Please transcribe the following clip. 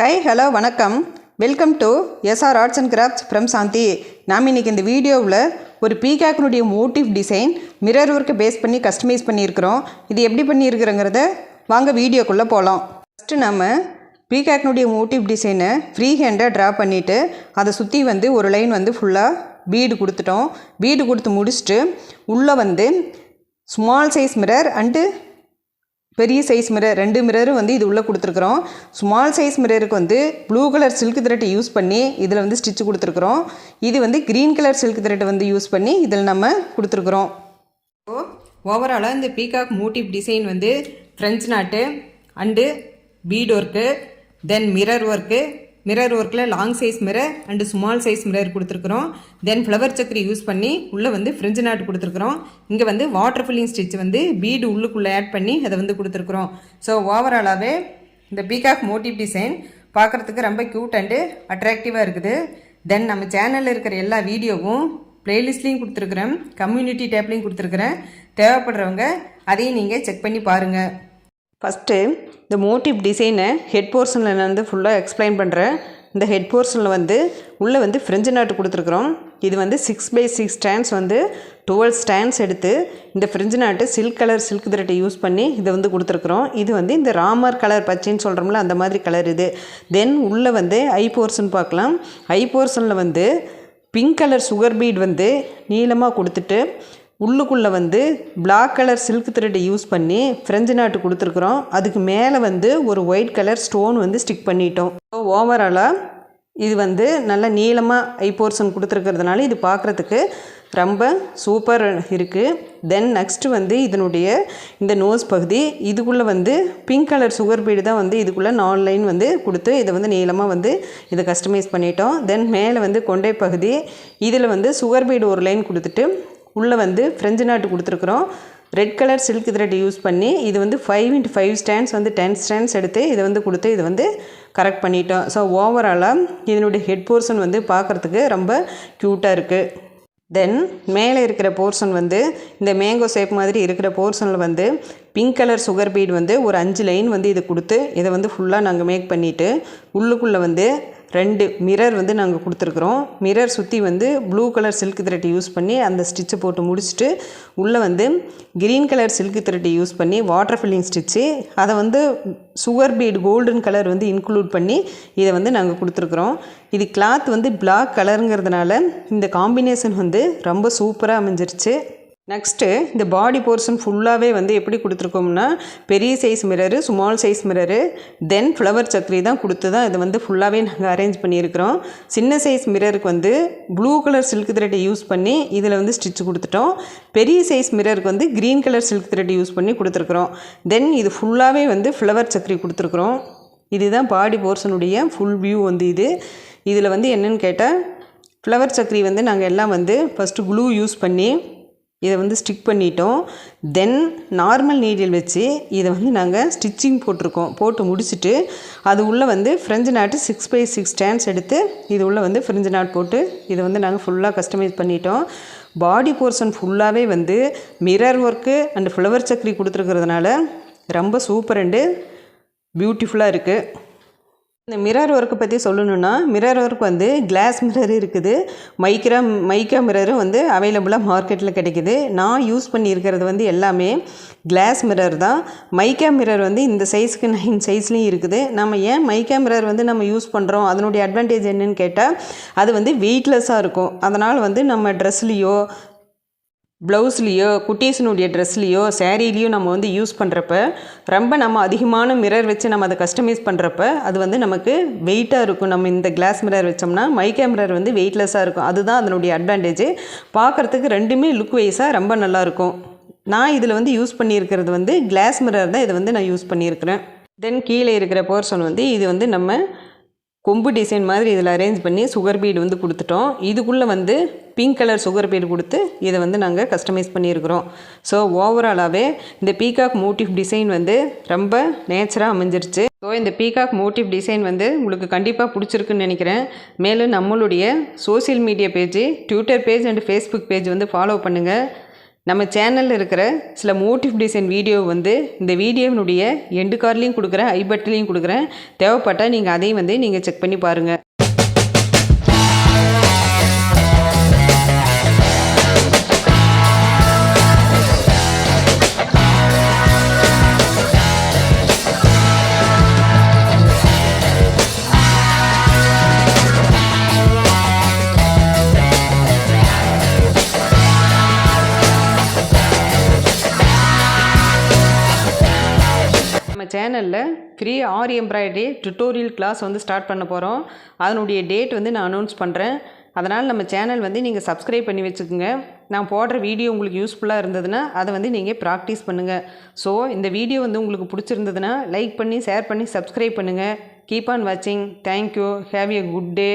Hi, hello, vanakkam. Welcome to SR Arts and Crafts from Santhi. நாம் இன்னைக்கு இந்த வீடியோவில் ஒரு பீகாக்னுடைய மோட்டிவ் டிசைன் மிரர் ஒர்க்கை பேஸ் பண்ணி கஸ்டமைஸ் பண்ணியிருக்கிறோம். இது எப்படி பண்ணியிருக்கிறோங்கிறத வாங்க வீடியோக்குள்ளே போகலாம். ஃபஸ்ட்டு நம்ம பீகாக்னுடைய மோட்டிவ் டிசைனை ஃப்ரீ ஹேண்டாக ட்ரா பண்ணிவிட்டு அதை சுற்றி ஒரு லைன் ஃபுல்லாக பீடு கொடுத்துட்டோம். பீடு கொடுத்து முடிச்சுட்டு உள்ளே ஸ்மால் சைஸ் மிரர் அண்டு பெரிய சைஸ் மிரர் ரெண்டு மிரரும் இது உள்ளே கொடுத்துருக்குறோம். ஸ்மால் சைஸ் மிரருக்கு ப்ளூ கலர் சில்க் த்ரெட்டை யூஸ் பண்ணி இதில் ஸ்டிச் கொடுத்துருக்குறோம். இது க்ரீன் கலர் சில்க் த்ரெட்டை யூஸ் பண்ணி இதில் நம்ம கொடுத்துருக்குறோம். ஸோ ஓவராலாக இந்த peacock motif design French knot and bead work, then mirror work, mirror ஒர்க்கில் long size mirror and small size mirror கொடுத்துருக்குறோம். தென் ஃப்ளவர் சக்கரி யூஸ் பண்ணி உள்ளே ஃப்ரெஞ்ச் நாட்டு கொடுத்துருக்குறோம். இங்கே வாட்டர் ஃபில்லிங் ஸ்டிச் பீடு உள்ளுக்குள்ளே ஆட் பண்ணி அதை கொடுத்துருக்குறோம். ஸோ ஓவராலாகவே இந்த பீகாக் மோட்டிவ் டிசைன் பார்க்குறதுக்கு ரொம்ப க்யூட் அண்டு அட்ராக்டிவாக இருக்குது. தென் நம்ம சேனலில் இருக்கிற எல்லா வீடியோவும் ப்ளேலிஸ்ட்லேயும் கொடுத்துருக்குறேன், கம்யூனிட்டி டேப்லேயும் கொடுத்துருக்குறேன். தேவைப்படுறவங்க அதையும் நீங்கள் செக் பண்ணி பாருங்கள். ஃபஸ்ட்டு இந்த மோட்டிவ் டிசைனை ஹெட் போர்ஷனில் நான் ஃபுல்லாக எக்ஸ்பிளைன் பண்ணுறேன். இந்த ஹெட் போர்ஷனில் உள்ளே ஃப்ரெஞ்ச் நாட்டு கொடுத்துருக்குறோம். இது 6x6 ஸ்டாண்ட்ஸ் 12 ஸ்டாண்ட்ஸ் எடுத்து இந்த ஃப்ரெஞ்ச் நாட்டு சில்க் கலர் சில்க் த்ரெட்டை யூஸ் பண்ணி இதை கொடுத்துருக்குறோம். இது இந்த ராமர் கலர் பச்சைன்னு சொல்கிறோம்ல அந்த மாதிரி கலர் இது. தென் உள்ளே ஐ போர்ஷன் பார்க்கலாம். ஐ போர்ஷனில் பிங்க் கலர் சுகர் பீட் நீளமாக கொடுத்துட்டு உள்ளுக்குள்ளே பிளாக் கலர் சில்க் த்ரெட்டை யூஸ் பண்ணி ஃப்ரெஞ்ச் நாட்டு கொடுத்துருக்குறோம். அதுக்கு மேலே ஒரு ஒயிட் கலர் ஸ்டோன் ஸ்டிக் பண்ணிட்டோம். ஸோ ஓவராலாக இது நல்லா நீளமாக ஐ போர்ஷன் கொடுத்துருக்கிறதுனால இது பார்க்குறதுக்கு ரொம்ப சூப்பர் இருக்குது. தென் நெக்ஸ்ட்டு இதனுடைய இந்த நோஸ் பகுதி இதுக்குள்ளே பிங்க் கலர் சுகர் பீடு தான் இதுக்குள்ளே 4 லைன் கொடுத்து இதை நீளமாக இதை கஸ்டமைஸ் பண்ணிட்டோம். தென் மேலே கொண்டை பகுதி இதில் சுகர் பீடு ஒரு லைன் கொடுத்துட்டு உள்ளே ஃப்ரெஞ்ச் நாட்டு கொடுத்துருக்குறோம். Red colour silk thread use பண்ணி இது 5x5 ஸ்டாண்ட்ஸ் 10 ஸ்டாண்ட்ஸ் எடுத்து இதை கொடுத்து இதை கரெக்ட் பண்ணிட்டோம். ஸோ ஓவராலாக இதனுடைய ஹெட் போர்ஷன் பார்க்குறதுக்கு ரொம்ப க்யூட்டாக இருக்குது. தென் மேலே இருக்கிற போர்ஷன் இந்த மேங்கோ ஷேப் மாதிரி இருக்கிற போர்ஷனில் பிங்க் கலர் சுகர் பீட் ஒரு 5 லைன் இது கொடுத்து இதை ஃபுல்லாக நாங்கள் மேக் பண்ணிவிட்டு உள்ளுக்குள்ளே 2 மிரர் நாங்கள் கொடுத்துருக்குறோம். மிரர் சுற்றி blue colour silk thread use பண்ணி அந்த ஸ்டிச்சை போட்டு முடிச்சுட்டு உள்ளே green colour silk thread use பண்ணி வாட்டர் ஃபில்லிங் ஸ்டிச்சு அதை sugar beat golden colour include பண்ணி இதை நாங்கள் கொடுத்துருக்குறோம். இது கிளாத் பிளாக் கலருங்கிறதுனால இந்த காம்பினேஷன் ரொம்ப சூப்பராக அமைஞ்சிருச்சு. நெக்ஸ்ட்டு இந்த பாடி போர்ஷன் ஃபுல்லாகவே எப்படி கொடுத்துருக்கோம்னா பெரிய size mirror, small size mirror, then flower சக்கரி தான் கொடுத்து தான் இதை ஃபுல்லாகவே நாங்கள் அரேஞ்ச் பண்ணியிருக்கிறோம். சின்ன சைஸ் மிரருக்கு ப்ளூ கலர் சில்க் த்ரெட்டை யூஸ் பண்ணி இதில் ஸ்டிச் கொடுத்துட்டோம். பெரிய சைஸ் மிரருக்கு green colour silk thread use பண்ணி கொடுத்துருக்குறோம். தென் இது ஃபுல்லாகவே ஃப்ளவர் சக்கரி கொடுத்துருக்குறோம். இதுதான் பாடி போர்ஷனுடைய ஃபுல் வியூ இதில் என்னென்னு கேட்டால் ஃப்ளவர் சக்கரி நாங்கள் எல்லாம் ஃபஸ்ட்டு க்ளூ யூஸ் பண்ணி இதை ஸ்டிக் பண்ணிட்டோம். தென் நார்மல் நீடில் வச்சு இதை நாங்கள் ஸ்டிச்சிங் போட்டிருக்கோம். போட்டு முடிச்சுட்டு அது உள்ளே ஃப்ரெஞ்ச் நாட்டு 6x6 ஸ்டாண்ட்ஸ் எடுத்து இது உள்ளே ஃப்ரெஞ்ச் நாட் போட்டு இதை நாங்கள் ஃபுல்லாக கஸ்டமைஸ் பண்ணிட்டோம். பாடி போர்ஷன் ஃபுல்லாகவே மிரர் ஒர்க்கு அண்டு ஃப்ளவர் சக்கரி கொடுத்துருக்கிறதுனால ரொம்ப சூப்பர் அண்டு பியூட்டிஃபுல்லாக இருக்குது. இந்த மிரர் ஒர்க்கை பற்றி சொல்லணுன்னா மிரர் ஒர்க் கிளாஸ் மிரர் இருக்குது, மைக்கா மிரரும் அவைலபிளாக மார்க்கெட்டில் கிடைக்குது. நான் யூஸ் பண்ணியிருக்கிறது எல்லாமே கிளாஸ் மிரர் தான். மைக்கா மிரர் இந்த சைஸுக்கு 9 சைஸ்லேயும் இருக்குது. நம்ம ஏன் மைக்கா மிரர் நம்ம யூஸ் பண்ணுறோம், அதனுடைய அட்வான்டேஜ் என்னன்னு கேட்டால் அது வெயிட்லெஸ்ஸாக இருக்கும். அதனால் நம்ம ட்ரெஸ்லேயோ ப்ளவுஸ்லேயோ குட்டீஸினுடைய ட்ரெஸ்லேயோ சேரீலேயோ நம்ம யூஸ் பண்ணுறப்ப ரொம்ப நம்ம அதிகமான மிரர் வச்சு நம்ம அதை கஸ்டமைஸ் பண்ணுறப்ப அது நமக்கு வெயிட்டாக இருக்கும். நம்ம இந்த கிளாஸ் மிரர் வச்சோம்னா மைக்கா மிரர் வெயிட்லெஸ்ஸாக இருக்கும். அதுதான் அதனுடைய அட்வான்டேஜ். பார்க்குறதுக்கு ரெண்டுமே லுக் வைஸாக ரொம்ப நல்லாயிருக்கும். நான் இதில் யூஸ் பண்ணியிருக்கிறது கிளாஸ் மிரர் தான் இதை நான் யூஸ் பண்ணியிருக்கிறேன். தென் கீழே இருக்கிற போர்ஷன் இது நம்ம கொம்பு டிசைன் மாதிரி இதில் அரேஞ்ச் பண்ணி சுகர் பீடு கொடுத்துட்டோம். இதுக்குள்ளே பிங்க் கலர் சுகர் பீடு கொடுத்து இதை நாங்கள் கஸ்டமைஸ் பண்ணியிருக்கிறோம். ஸோ ஓவராலாகவே இந்த பீகாக் மோட்டிவ் டிசைன் ரொம்ப நேச்சராக அமைஞ்சிருச்சு. ஸோ இந்த பீகாக் மோட்டிவ் டிசைன் உங்களுக்கு கண்டிப்பாக பிடிச்சிருக்குன்னு நினைக்கிறேன். மேலும் நம்மளுடைய social media page, Twitter page and Facebook page follow பண்ணுங்கள். நம்ம சேனலில் இருக்கிற சில மோட்டிவ் டிசைன் வீடியோ வந்து இந்த வீடியோவினுடைய எண்டு கார்ட்லேயும் கொடுக்குறேன், ஐ பட்டன்லேயும் கொடுக்குறேன். தேவைப்பட்டால் நீங்கள் அதையும் வந்து நீங்கள் செக் பண்ணி பாருங்கள். நம்ம சேனலில் ஃப்ரீ ஆரி எம்ப்ராய்டரி டுட்டோரியல் கிளாஸ் வந்து ஸ்டார்ட் பண்ண போகிறோம். அதனுடைய டேட் வந்து நான் அனௌன்ஸ் பண்ணுறேன். அதனால் நம்ம சேனல் வந்து நீங்கள் சப்ஸ்கிரைப் பண்ணி வச்சுக்கோங்க. நான் போடுற வீடியோ உங்களுக்கு யூஸ்ஃபுல்லாக இருந்ததுன்னா அதை வந்து நீங்கள் ப்ராக்டிஸ் பண்ணுங்கள். ஸோ இந்த வீடியோ வந்து உங்களுக்கு பிடிச்சிருந்ததுன்னா லைக் பண்ணி, ஷேர் பண்ணி, சப்ஸ்கிரைப் பண்ணுங்கள். கீப் ஆன் வாட்சிங். Thank you. Have a good day.